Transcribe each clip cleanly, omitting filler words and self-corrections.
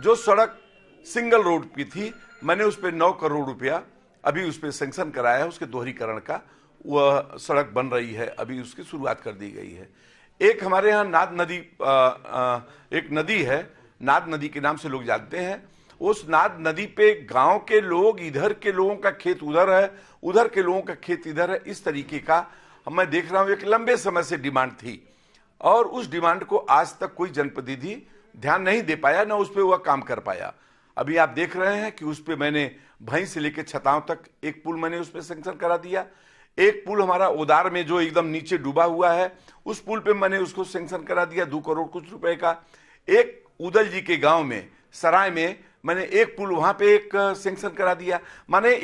जो सड़क single road की थी, मैंने उस पर 9 करोड़ रुपया अभी उस पर सेंक्शन कराया है, उसके दोहरीकरण का। वह सड़क बन रही है, अभी उसकी शुरुआत कर दी गई है। एक हमारे यहाँ नाद नदी, एक नदी है, नाद नदी के नाम से लोग जानते हैं। उस नाद नदी पे गांव के लोग, इधर के लोगों का खेत उधर है, उधर के लोगों का खेत इधर है, इस तरीके का मैं देख रहा हूं। एक लंबे समय से डिमांड थी और उस डिमांड को आज तक कोई जनप्रतिनिधि ध्यान नहीं दे पाया, ना उस पर वह काम कर पाया। अभी आप देख रहे हैं कि उस पर मैंने भई से लेकर छताओं तक एक पुल मैंने उस पर सेंक्शन करा दिया। एक पुल हमारा ओदार में जो एकदम नीचे डूबा हुआ है, उस पुल पे मैंने उसको सेंक्शन करा दिया 2 करोड़ कुछ रुपए का। एक उदल जी के गांव में, सराय में, मैंने एक पुल वहां पे एक सेंक्शन करा दिया। माने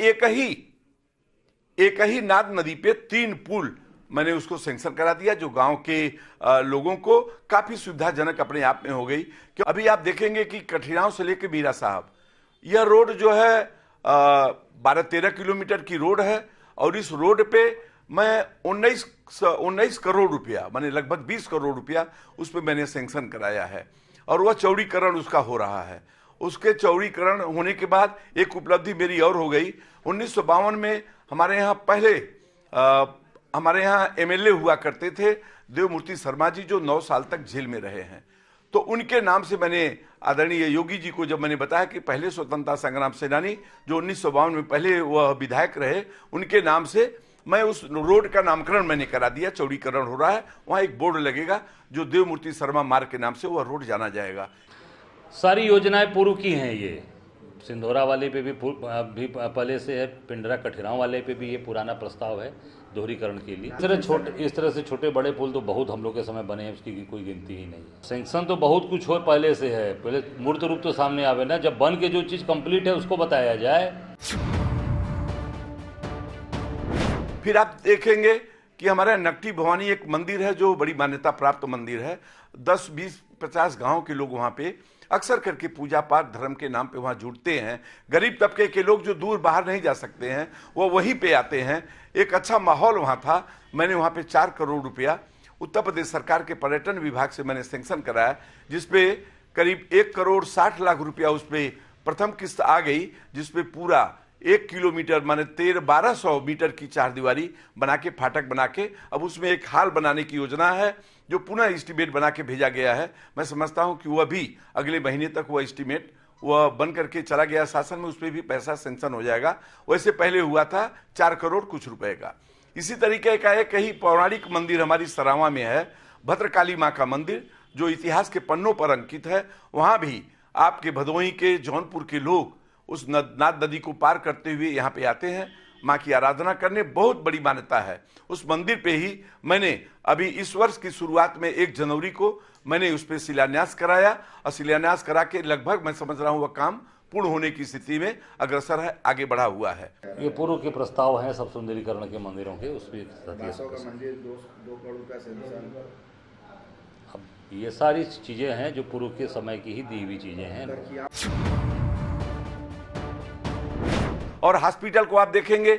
एक ही नाद नदी पे 3 पुल मैंने उसको सेंक्शन करा दिया, जो गांव के लोगों को काफी सुविधाजनक अपने आप में हो गई। क्यों अभी आप देखेंगे कि कठिनाव से लेकर बीरा साहब, यह रोड जो है 12-13 किलोमीटर की रोड है और इस रोड पे मैं 19 करोड़ रुपया, माने लगभग 20 करोड़ रुपया उस पर मैंने सेंक्शन कराया है और वह चौड़ीकरण उसका हो रहा है। उसके चौड़ीकरण होने के बाद एक उपलब्धि मेरी और हो गई। 1952 में हमारे यहाँ एमएलए हुआ करते थे देवमूर्ति शर्मा जी, जो 9 साल तक जेल में रहे हैं। तो उनके नाम से मैंने आदरणीय योगी जी को जब मैंने बताया कि पहले स्वतंत्रता संग्राम सेनानी जो 1952 में पहले वह विधायक रहे, उनके नाम से मैं उस रोड का नामकरण मैंने करा दिया। चौड़ीकरण हो रहा है, वहाँ एक बोर्ड लगेगा जो देवमूर्ति शर्मा मार्ग के नाम से वह रोड जाना जाएगा। सारी योजनाएं पूर्व की हैं। ये सिंधोरा वाले पे भी पहले से है, पिंडरा कठिराव वाले पे भी ये पुराना प्रस्ताव है दोहरीकरण के लिए। इस तरह से छोटे बड़े पुल तो बहुत हम लोग के समय बने हैं, उसकी कोई गिनती ही नहीं। सेंक्शन तो बहुत कुछ हो पहले से है, पहले मूर्त रूप तो सामने आवे ना, जब बन के जो चीज कंप्लीट है उसको बताया जाए। फिर आप देखेंगे कि हमारे नकटी भवानी एक मंदिर है जो बड़ी मान्यता प्राप्त मंदिर है। 10, 20, 50 गांव के लोग वहां पे अक्सर करके पूजा पाठ धर्म के नाम पे वहां जुड़ते हैं। गरीब तबके के लोग जो दूर बाहर नहीं जा सकते हैं वो वहीं पे आते हैं। एक अच्छा माहौल वहां था। मैंने वहां पे 4 करोड़ रुपया उत्तर प्रदेश सरकार के पर्यटन विभाग से मैंने सेंक्शन कराया, जिसपे करीब 1 करोड़ 60 लाख रुपया उस पर प्रथम किस्त आ गई, जिसपे पूरा 1 किलोमीटर माने 1200 मीटर की 4 दीवारी बना के, फाटक बना के, अब उसमें एक हाल बनाने की योजना है जो पुनः एस्टीमेट बना के भेजा गया है। मैं समझता हूं कि वह भी अगले महीने तक वह एस्टीमेट वह बन करके चला गया शासन में, उस पर भी पैसा सेंक्शन हो जाएगा। वैसे पहले हुआ था 4 करोड़ कुछ रुपए का। इसी तरीके का एक ही पौराणिक मंदिर हमारी सरावां में है, भद्रकाली माँ का मंदिर, जो इतिहास के पन्नों पर अंकित है। वहां भी आपके भदोही के, जौनपुर के लोग उस नाद नदी को पार करते हुए यहाँ पे आते हैं माँ की आराधना करने। बहुत बड़ी मान्यता है उस मंदिर पे ही। मैंने अभी इस वर्ष की शुरुआत में 1 जनवरी को मैंने उस पर शिलान्यास कराया और शिलान्यास करा के लगभग मैं समझ रहा हूँ वह काम पूर्ण होने की स्थिति में अग्रसर है, आगे बढ़ा हुआ है। ये पूर्व के प्रस्ताव हैं सब सुंदरीकरण के मंदिरों के, उसमें मंदिर 2 करोड़ का सेंक्शन। अब ये सारी चीजें हैं जो पूर्व के समय की ही दी हुई चीजें हैं। और हॉस्पिटल को आप देखेंगे,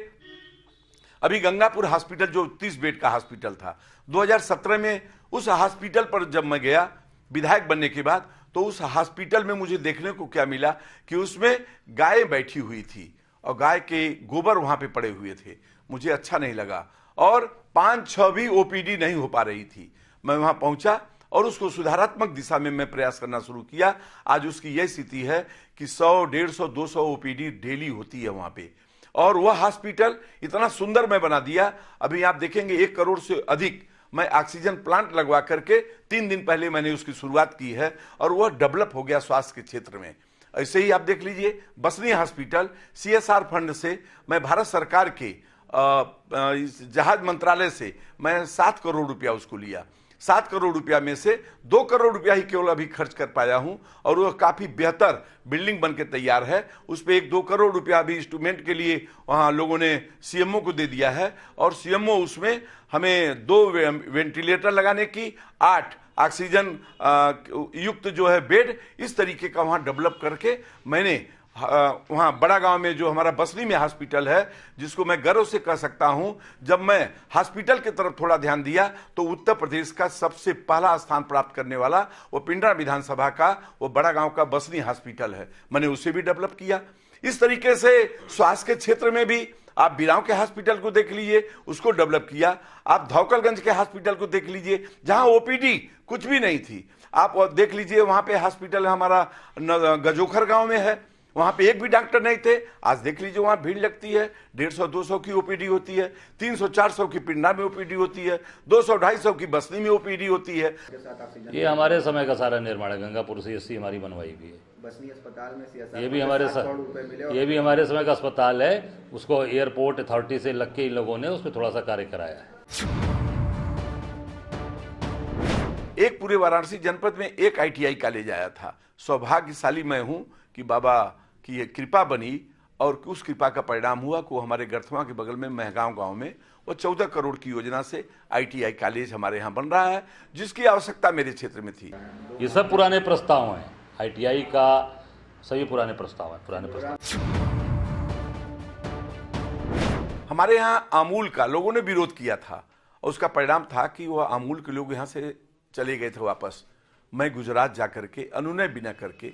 अभी गंगापुर हॉस्पिटल जो 30 बेड का हॉस्पिटल था, 2017 में उस हॉस्पिटल पर जब मैं गया विधायक बनने के बाद, तो उस हॉस्पिटल में मुझे देखने को क्या मिला कि उसमें गाय बैठी हुई थी और गाय के गोबर वहां पे पड़े हुए थे। मुझे अच्छा नहीं लगा और 5-6 भी ओपीडी नहीं हो पा रही थी। मैं वहां पहुंचा और उसको सुधारात्मक दिशा में मैं प्रयास करना शुरू किया। आज उसकी यह स्थिति है कि 100, 150, 200 ओपीडी डेली होती है वहां पे। और वह हॉस्पिटल इतना सुंदर मैं बना दिया। अभी आप देखेंगे 1 करोड़ से अधिक मैं ऑक्सीजन प्लांट लगवा करके 3 दिन पहले मैंने उसकी शुरुआत की है और वह डेवलप हो गया स्वास्थ्य के क्षेत्र में। ऐसे ही आप देख लीजिए बसनी हॉस्पिटल, CSR फंड से मैं भारत सरकार के जहाज मंत्रालय से मैं 7 करोड़ रुपया उसको लिया। 7 करोड़ रुपया में से 2 करोड़ रुपया ही केवल अभी खर्च कर पाया हूं और वह काफी बेहतर बिल्डिंग बनके तैयार है। उस पर 1-2 करोड़ रुपया अभी इंस्ट्रूमेंट के लिए वहां लोगों ने CMO को दे दिया है और CMO उसमें हमें 2 वेंटिलेटर लगाने की, 8 ऑक्सीजन युक्त जो है बेड, इस तरीके का वहां डेवलप करके मैंने वहाँ बड़ा गांव में जो हमारा बसनी में हॉस्पिटल है, जिसको मैं गर्व से कह सकता हूं, जब मैं हॉस्पिटल की तरफ थोड़ा ध्यान दिया तो उत्तर प्रदेश का सबसे पहला स्थान प्राप्त करने वाला वो पिंडरा विधानसभा का वो बड़ा गांव का बसनी हॉस्पिटल है। मैंने उसे भी डेवलप किया। इस तरीके से स्वास्थ्य के क्षेत्र में भी आप बिराव के हॉस्पिटल को देख लीजिए, उसको डेवलप किया। आप धौकलगंज के हॉस्पिटल को देख लीजिए, जहां ओपीडी कुछ भी नहीं थी। आप देख लीजिए वहां पे हॉस्पिटल हमारा गजोखर गांव में है, वहां पे एक भी डॉक्टर नहीं थे। आज देख लीजिए वहां भीड़ लगती है, 150-200 की ओपीडी होती है, 300-400 की पिंडा में ओपीडी होती है, 200-250 की बसनी में ओपीडी होती है। ये हमारे समय का सारा निर्माण है। गंगापुर CSC हमारी बनवाई भी है। बसनी अस्पताल में CSR ये भी हमारे समय का अस्पताल है। उसको एयरपोर्ट अथॉरिटी से लग के इन लोगों ने उस पर थोड़ा सा कार्य कराया है। एक पूरे वाराणसी जनपद में एक ITI कॉलेज आया था। सौभाग्यशाली मैं हूं कि बाबा की ये कृपा बनी और उस कृपा का परिणाम हुआ कि हमारे गर्थवा के बगल में महगांव गांव में वो 14 करोड़ की योजना से ITI कॉलेज हमारे यहाँ बन रहा है, जिसकी आवश्यकता मेरे क्षेत्र में थी। ये सब पुराने प्रस्ताव हैं। ITI का सभी पुराने प्रस्ताव हैं, पुराने प्रस्ताव। हमारे यहाँ अमूल का लोगों ने विरोध किया था और उसका परिणाम था कि वह अमूल के लोग यहाँ से चले गए थे वापस। मैं गुजरात जाकर के अनुनय बिना करके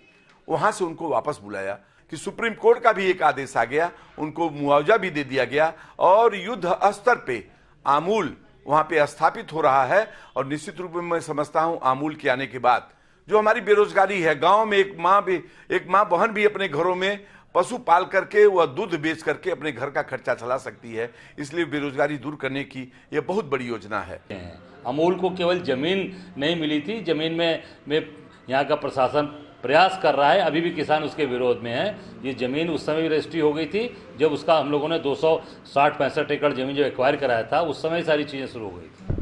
वहां से उनको वापस बुलाया कि सुप्रीम कोर्ट का भी एक आदेश आ गया, उनको मुआवजा भी दे दिया गया और युद्ध स्तर पे अमूल वहां पे स्थापित हो रहा है। और निश्चित रूप में मैं समझता हूं अमूल के आने के बाद जो हमारी बेरोजगारी है, गांव में एक माँ बहन भी अपने घरों में पशु पाल करके वह दूध बेच करके अपने घर का खर्चा चला सकती है। इसलिए बेरोजगारी दूर करने की यह बहुत बड़ी योजना है। अमूल को केवल जमीन नहीं मिली थी, जमीन में यहाँ का प्रशासन प्रयास कर रहा है, अभी भी किसान उसके विरोध में है। ये जमीन उस समय भी रजिस्ट्री हो गई थी जब उसका हम लोगों ने 260-65 एकड़ जमीन जो एक्वायर कराया था, उस समय सारी चीज़ें शुरू हो गई थी।